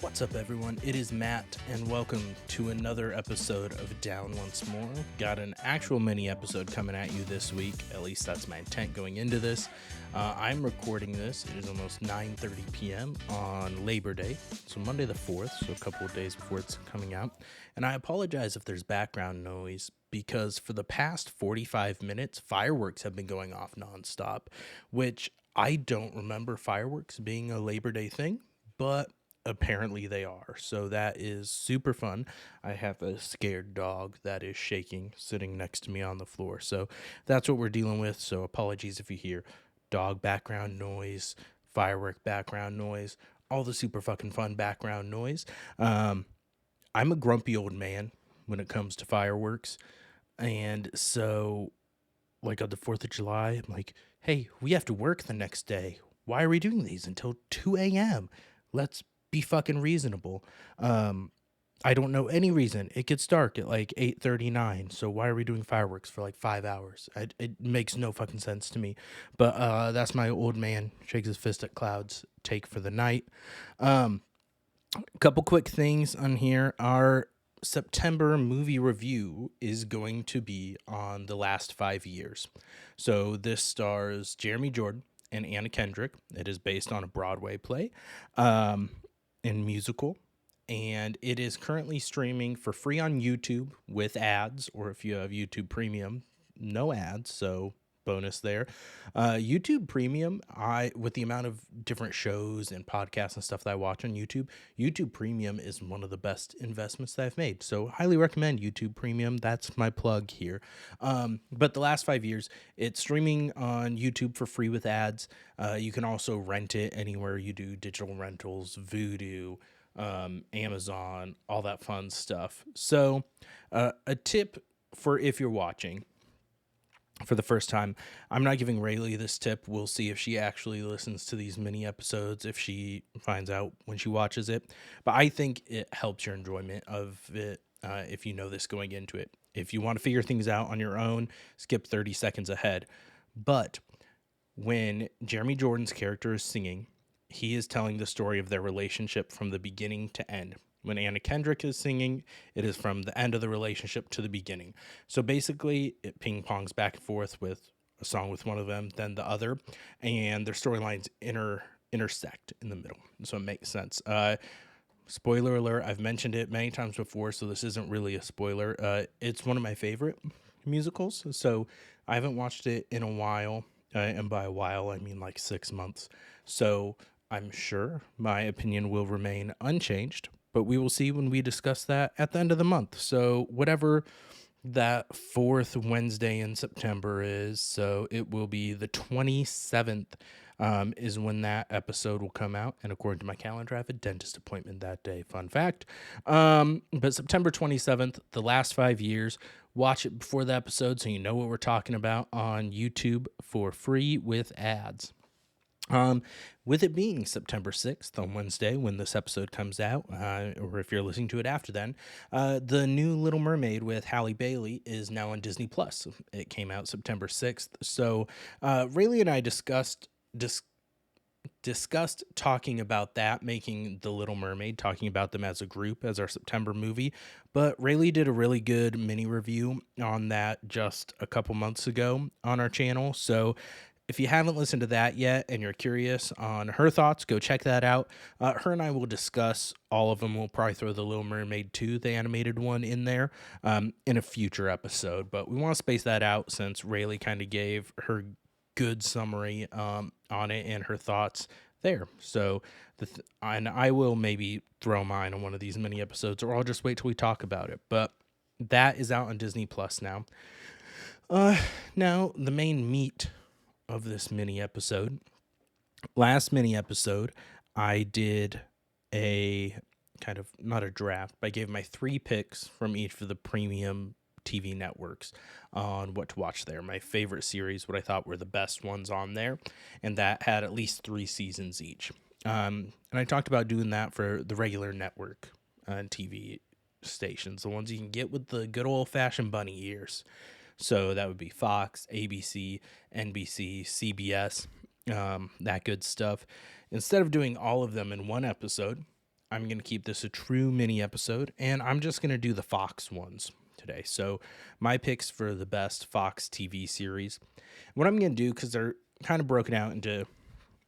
What's up, everyone? It is Matt, and welcome to another episode of Down Once More. Got an actual mini episode coming at you this week. At least that's my intent going into this. I'm recording this. It is almost 9:30 p.m. on Labor Day, so Monday the 4th, so a couple of days before it's coming out. And I apologize if there's background noise, because for the past 45 minutes, fireworks have been going off nonstop, which I don't remember fireworks being a Labor Day thing, but apparently they are. So that is super fun. I have a scared dog that is shaking sitting next to me on the floor. So that's what we're dealing with. So apologies if you hear dog background noise, firework background noise, all the super fucking fun background noise. I'm a grumpy old man when it comes to fireworks. And so, like on the 4th of July, I'm like, hey, we have to work the next day. Why are we doing these until 2 a.m.? Let's be fucking reasonable. I don't know any reason. It gets dark at like 8:39, so why are we doing fireworks for like 5 hours? It makes no fucking sense to me. But that's my old man shakes his fist at clouds take for the night. A couple quick things on here. Our September movie review is going to be on The Last 5 Years. So this stars Jeremy Jordan and Anna Kendrick. It is based on a Broadway play and musical, and it is currently streaming for free on YouTube with ads, or if you have YouTube Premium, no ads, so bonus there. YouTube Premium, with the amount of different shows and podcasts and stuff that I watch on YouTube Premium is one of the best investments that I've made. So highly recommend YouTube Premium. That's my plug here. But The Last 5 Years, it's streaming on YouTube for free with ads. You can also rent it anywhere you do digital rentals, Vudu, Amazon, all that fun stuff. So a tip for if you're watching for the first time, I'm not giving Rayleigh this tip. We'll see if she actually listens to these mini episodes, if she finds out when she watches it. But I think it helps your enjoyment of it if you know this going into it. If you want to figure things out on your own, skip 30 seconds ahead. But when Jeremy Jordan's character is singing, he is telling the story of their relationship from the beginning to end. When Anna Kendrick is singing, it is from the end of the relationship to the beginning. So basically, it ping-pongs back and forth with a song with one of them, then the other, and their storylines intersect in the middle. So it makes sense. Spoiler alert, I've mentioned it many times before, so this isn't really a spoiler. It's one of my favorite musicals, so I haven't watched it in a while, and by a while, I mean like 6 months. So I'm sure my opinion will remain unchanged, but we will see when we discuss that at the end of the month. So whatever that fourth Wednesday in September is, so it will be the 27th is when that episode will come out. And according to my calendar, I have a dentist appointment that day. Fun fact. But September 27th, The Last 5 Years. Watch it before the episode so you know what we're talking about on YouTube for free with ads. With it being September 6th on Wednesday when this episode comes out, or if you're listening to it after then, the new Little Mermaid with Halle Bailey is now on Disney Plus. It came out September 6th. So Rayleigh and I discussed talking about that, making The Little Mermaid, talking about them as a group as our September movie. But Rayleigh did a really good mini review on that just a couple months ago on our channel. So if you haven't listened to that yet and you're curious on her thoughts, go check that out. Her and I will discuss all of them. We'll probably throw The Little Mermaid 2, the animated one, in there in a future episode. But we want to space that out since Rayleigh kind of gave her good summary on it and her thoughts there. So and I will maybe throw mine on one of these mini episodes, or I'll just wait till we talk about it. But that is out on Disney Plus now. Now, the main meat of this mini episode. Last mini episode, I did a kind of, not a draft, but I gave my 3 picks from each of the premium TV networks on what to watch there. My favorite series, what I thought were the best ones on there, and that had at least 3 seasons each. And I talked about doing that for the regular network TV stations, the ones you can get with the good old-fashioned bunny ears. So that would be Fox, ABC, NBC, CBS, that good stuff. Instead of doing all of them in one episode, I'm going to keep this a true mini episode, and I'm just going to do the Fox ones today. So my picks for the best Fox TV series. What I'm going to do, because they're kind of broken out into,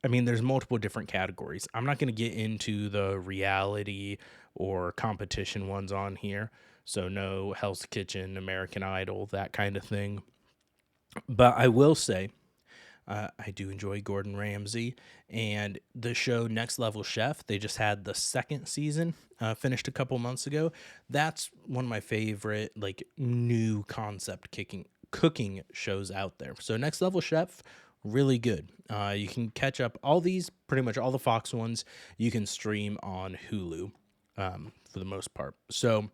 there's multiple different categories. I'm not going to get into the reality or competition ones on here. So no Hell's Kitchen, American Idol, that kind of thing. But I will say, I do enjoy Gordon Ramsay, and the show Next Level Chef. They just had the second season finished a couple months ago. That's one of my favorite new concept cooking shows out there. So Next Level Chef, really good. You can catch up all these, pretty much all the Fox ones. You can stream on Hulu for the most part. So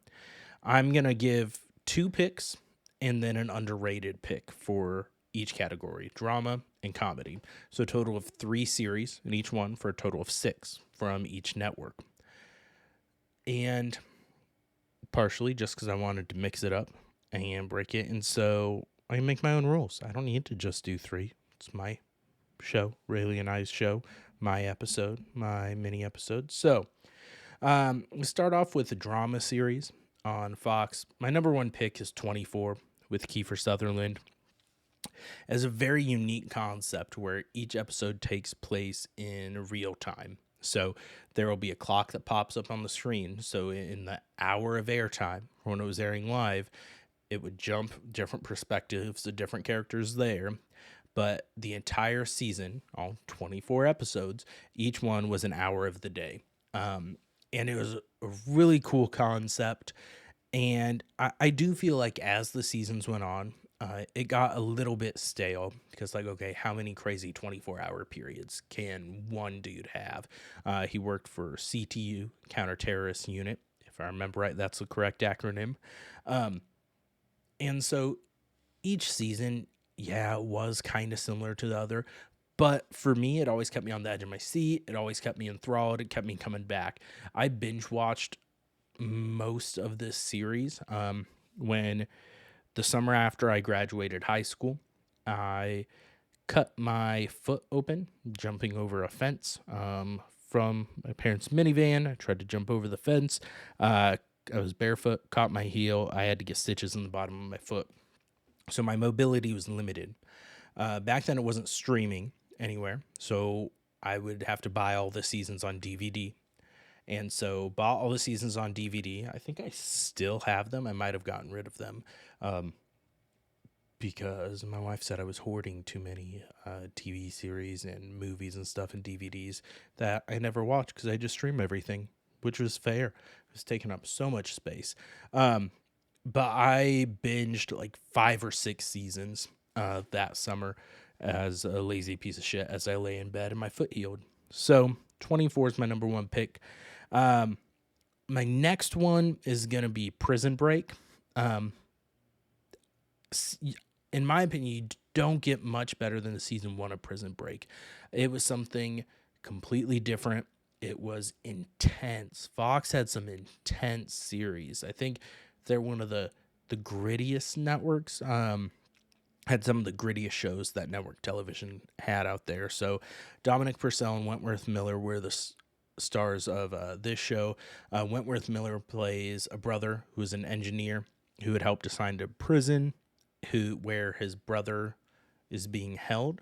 I'm gonna give 2 picks and then an underrated pick for each category, drama and comedy. So a total of 3 series in each one for a total of 6 from each network. And partially just because I wanted to mix it up and break it. And so I make my own rules. I don't need to just do 3. It's my show, Rayleigh and I's show, my episode, my mini episode. So we start off with the drama series on Fox. My number 1 pick is 24 with Kiefer Sutherland. As a very unique concept where each episode takes place in real time. So there will be a clock that pops up on the screen. So in the hour of airtime, when it was airing live, it would jump different perspectives of different characters there. But the entire season, all 24 episodes, each one was an hour of the day. And it was a really cool concept. And I do feel like as the seasons went on, it got a little bit stale because, okay, how many crazy 24-hour periods can one dude have? He worked for CTU, Counter-Terrorist Unit, if I remember right, that's the correct acronym. And so each season, it was kind of similar to the other. But for me, it always kept me on the edge of my seat. It always kept me enthralled. It kept me coming back. I binge watched most of this series when the summer after I graduated high school. I cut my foot open jumping over a fence from my parents' minivan. I tried to jump over the fence. I was barefoot, caught my heel. I had to get stitches in the bottom of my foot. So my mobility was limited. Back then it wasn't streaming anywhere, so I would have to buy all the seasons on DVD. And so bought all the seasons on DVD. I think I still have them. I might have gotten rid of them because my wife said I was hoarding too many TV series and movies and stuff and DVDs that I never watched because I just stream everything, which was fair. It was taking up so much space. But I binged 5 or 6 seasons that summer as a lazy piece of shit as I lay in bed and my foot healed. So 24 is my number 1 pick. My next one is going to be Prison Break. In my opinion, you don't get much better than the season 1 of Prison Break. It was something completely different. It was intense. Fox had some intense series. I think they're one of the grittiest networks. Had some of the grittiest shows that network television had out there. So Dominic Purcell and Wentworth Miller were the stars of this show. Wentworth Miller plays a brother who is an engineer who had helped assigned to prison, where his brother is being held,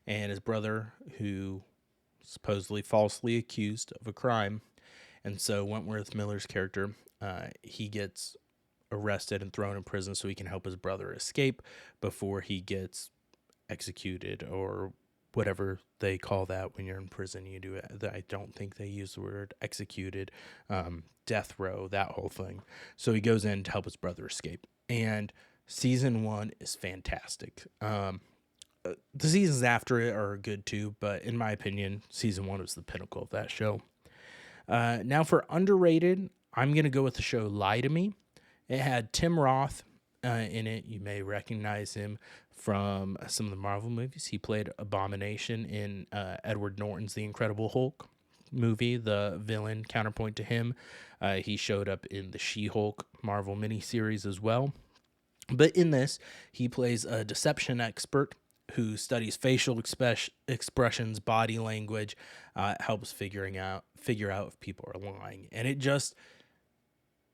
and his brother who supposedly falsely accused of a crime. And so Wentworth Miller's character, he gets arrested and thrown in prison so he can help his brother escape before he gets executed, or whatever they call that when you're in prison. You do it. I don't think they use the word executed, death row, that whole thing. So he goes in to help his brother escape. And season 1 is fantastic. The seasons after it are good too, but in my opinion, season 1 was the pinnacle of that show. Now for underrated, I'm going to go with the show Lie to Me. It had Tim Roth in it. You may recognize him from some of the Marvel movies. He played Abomination in Edward Norton's The Incredible Hulk movie, the villain counterpoint to him. He showed up in the She-Hulk Marvel miniseries as well. But in this, he plays a deception expert who studies facial expressions, body language, helps figure out if people are lying. And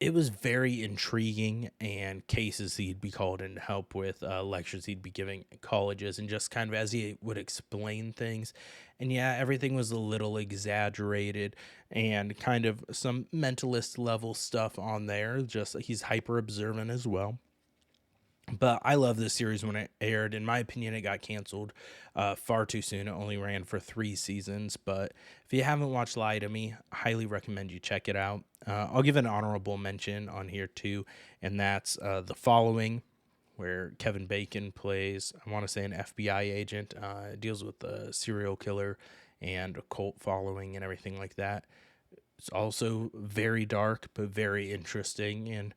it was very intriguing, and cases he'd be called in to help with, lectures he'd be giving at colleges, and just kind of as he would explain things. And yeah, everything was a little exaggerated and kind of some mentalist level stuff on there. Just he's hyper observant as well. But I love this series when it aired. In my opinion, it got canceled far too soon. It only ran for 3 seasons. But if you haven't watched Lie to Me, I highly recommend you check it out. I'll give an honorable mention on here too, and that's The Following, where Kevin Bacon plays, I want to say, an FBI agent. It deals with a serial killer and a cult following and everything like that. It's also very dark, but very interesting, and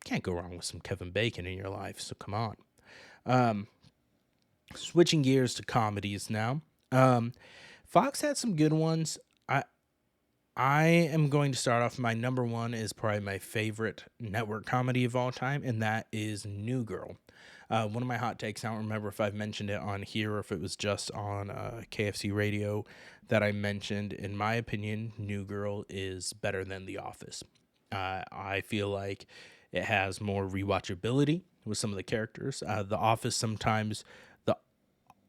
can't go wrong with some Kevin Bacon in your life, so come on. Switching gears to comedies now. Fox had some good ones. I am going to start off. My number one is probably my favorite network comedy of all time, and that is New Girl. One of my hot takes, I don't remember if I've mentioned it on here or if it was just on KFC Radio that I mentioned. In my opinion, New Girl is better than The Office. I feel like it has more rewatchability with some of the characters. The Office, sometimes the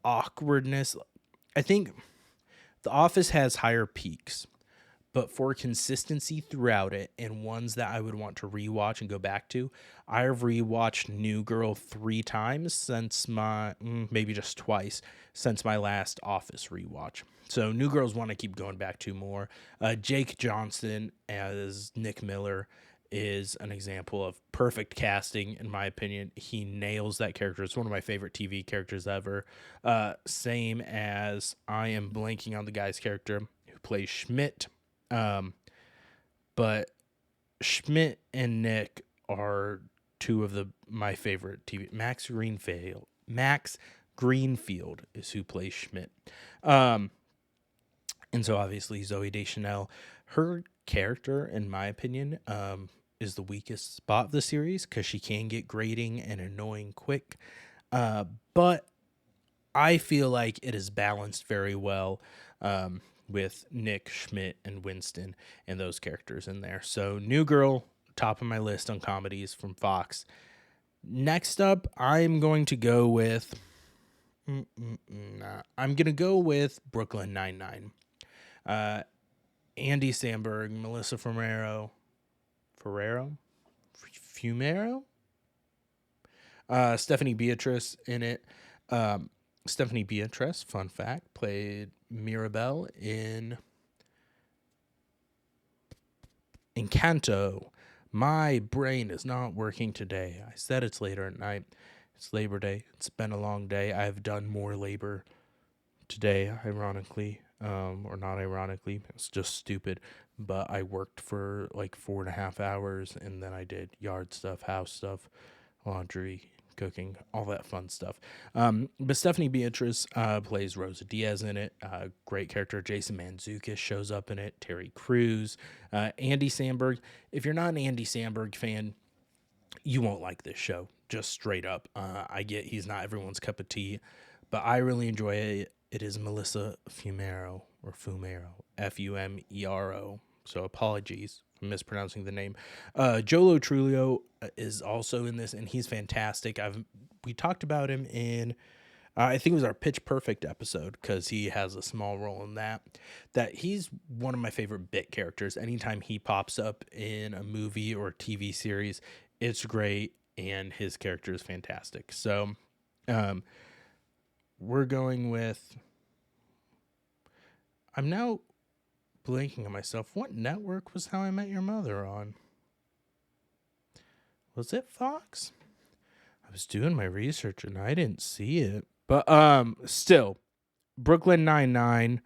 awkwardness. I think The Office has higher peaks, but for consistency throughout it and ones that I would want to rewatch and go back to, I have rewatched New Girl 3 times since maybe just twice, since my last Office rewatch. So New Girl's one I keep going back to more. Jake Johnson as Nick Miller is an example of perfect casting, in my opinion. He nails that character. It's one of my favorite TV characters ever. Same as, I am blanking on the guy's character who plays Schmidt. But Schmidt and Nick are two of my favorite TV. Max Greenfield is who plays Schmidt. And so obviously Zooey Deschanel, her character, in my opinion, is the weakest spot of the series because she can get grating and annoying quick. But I feel like it is balanced very well with Nick, Schmidt, and Winston and those characters in there. So New Girl, top of my list on comedies from Fox. Next up, I'm going to go with... I'm going to go with Brooklyn Nine-Nine. Andy Samberg, Melissa Fumero, Stephanie Beatrice in it. Stephanie Beatrice, fun fact, played Mirabelle in Encanto. My brain is not working today. I said it's later at night. It's Labor Day. It's been a long day. I've done more labor today, ironically, or not ironically. It's just stupid. But I worked for like 4.5 hours, and then I did yard stuff, house stuff, laundry, cooking, all that fun stuff. But Stephanie Beatrice plays Rosa Diaz in it. Great character. Jason Mantzoukas shows up in it. Terry Crews. Andy Samberg. If you're not an Andy Samberg fan, you won't like this show. Just straight up. I get he's not everyone's cup of tea, but I really enjoy it. It is Melissa Fumero, Fumero. So apologies for mispronouncing the name. Jolo Trulio is also in this, and he's fantastic. We talked about him in, I think it was our Pitch Perfect episode, because he has a small role in that. That he's one of my favorite bit characters. Anytime he pops up in a movie or TV series, it's great, and his character is fantastic. So we're going with... I'm now blanking on myself. What network was How I Met Your Mother on? Was it Fox? I was doing my research and I didn't see it. But still, Brooklyn Nine-Nine.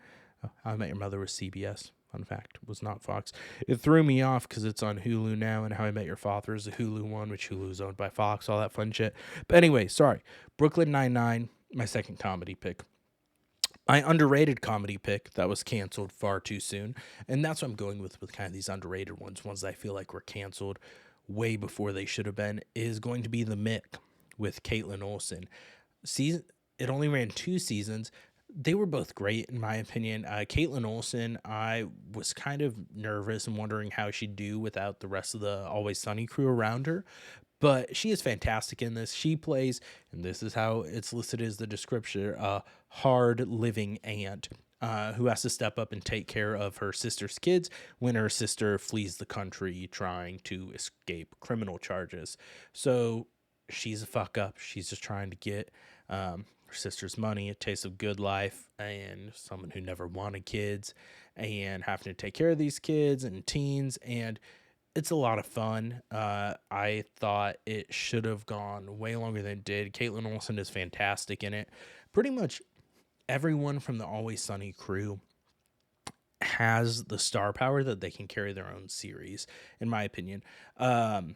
How I Met Your Mother was CBS. Fun fact, was not Fox. It threw me off because it's on Hulu now, and How I Met Your Father is the Hulu one, which Hulu is owned by Fox, all that fun shit. But anyway, sorry. Brooklyn Nine-Nine, my second comedy pick. My underrated comedy pick that was canceled far too soon, and that's what I'm going with kind of these underrated ones that I feel like were canceled way before they should have been, is going to be The Mick with Caitlin Olsen. It only ran 2 seasons. They were both great, in my opinion. Caitlin Olsen, I was kind of nervous and wondering how she'd do without the rest of the Always Sunny crew around her, but she is fantastic in this. She plays, and this is how it's listed as the description, a hard living aunt who has to step up and take care of her sister's kids when her sister flees the country trying to escape criminal charges. So she's a fuck up. She's just trying to get her sister's money, a taste of good life, and someone who never wanted kids, and having to take care of these kids and teens. And it's a lot of fun. I thought it should have gone way longer than it did. Caitlin Olsen is fantastic in it. Pretty much everyone from the Always Sunny crew has the star power that they can carry their own series, in my opinion. Rob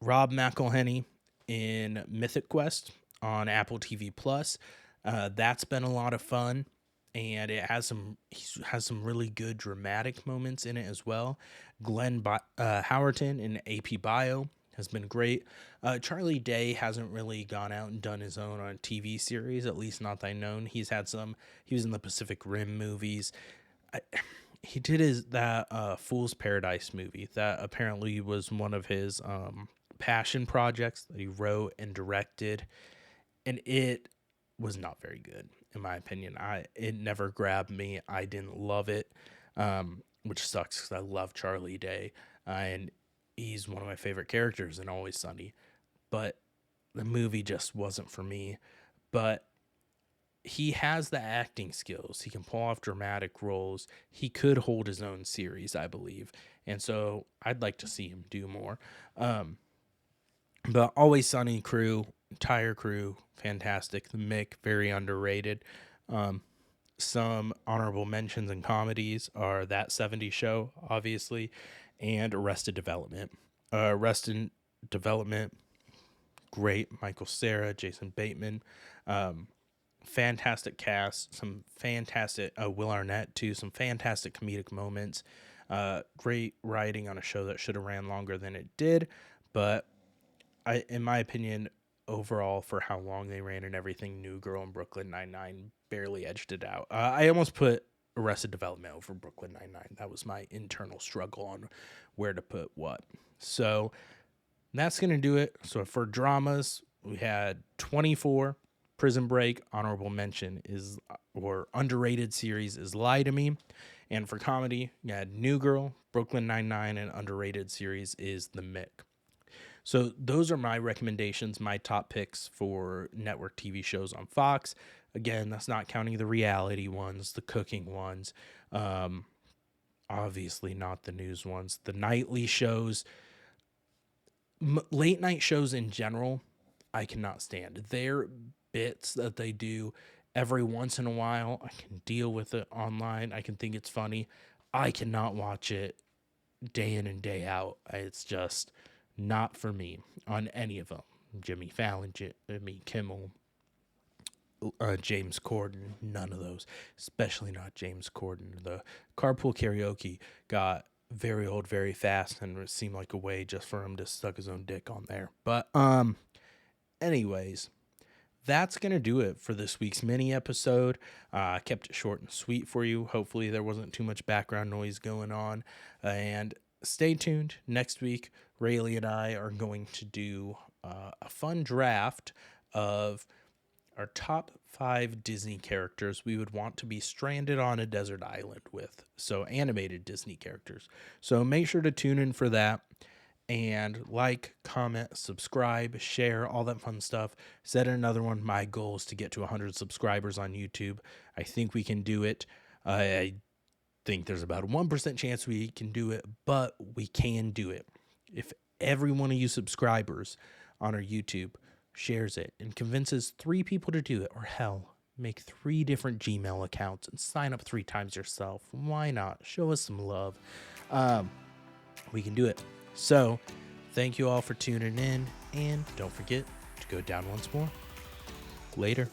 McElhenney in Mythic Quest on Apple TV Plus. That's been a lot of fun, and he has some really good dramatic moments in it as well. Glenn Howerton in AP Bio has been great. Charlie Day hasn't really gone out and done his own on TV series, at least not that I known. He was in the Pacific Rim movies. He did that Fool's Paradise movie that apparently was one of his passion projects that he wrote and directed, and it was not very good, in my opinion. It never grabbed me. I didn't love it, which sucks because I love Charlie Day, and he's one of my favorite characters in Always Sunny, but the movie just wasn't for me. But he has the acting skills. He can pull off dramatic roles. He could hold his own series, I believe, and so I'd like to see him do more. But Always Sunny crew, entire crew, fantastic. The Mick, very underrated. Some honorable mentions and comedies are That 70s Show, obviously, and Arrested Development. Arrested Development, great. Michael Cera, Jason Bateman, fantastic cast. Some fantastic Will Arnett too. Some fantastic comedic moments. Great writing on a show that should have ran longer than it did, but in my opinion, overall, for how long they ran and everything, New Girl and Brooklyn Nine-Nine barely edged it out. I almost put Arrested Development over Brooklyn Nine-Nine. That was my internal struggle on where to put what. So that's going to do it. So for dramas, we had 24, Prison Break, honorable mention or underrated series is Lie to Me. And for comedy, you had New Girl, Brooklyn Nine-Nine, and underrated series is The Mick. So those are my recommendations, my top picks for network TV shows on Fox. Again, that's not counting the reality ones, the cooking ones, obviously not the news ones, the nightly shows, late night shows in general, I cannot stand. They're bits that they do every once in a while. I can deal with it online. I can think it's funny. I cannot watch it day in and day out. It's just not for me on any of them. Jimmy Fallon, Jimmy Kimmel, James Corden, none of those, especially not James Corden. The Carpool Karaoke got very old very fast, and it seemed like a way just for him to suck his own dick on there. But anyways, that's going to do it for this week's mini episode. I kept it short and sweet for you. Hopefully there wasn't too much background noise going on, and stay tuned. Next week, Rayleigh and I are going to do a fun draft of our top 5 Disney characters we would want to be stranded on a desert island with. So animated Disney characters. So make sure to tune in for that. And like, comment, subscribe, share, all that fun stuff. Said another one, my goal is to get to 100 subscribers on YouTube. I think we can do it. I think there's about a 1% chance we can do it, but we can do it. If every one of you subscribers on our YouTube shares it and convinces 3 people to do it, or hell, make 3 different Gmail accounts and sign up 3 times yourself, why not? Show us some love. We can do it. So thank you all for tuning in, and don't forget to go down once more. Later.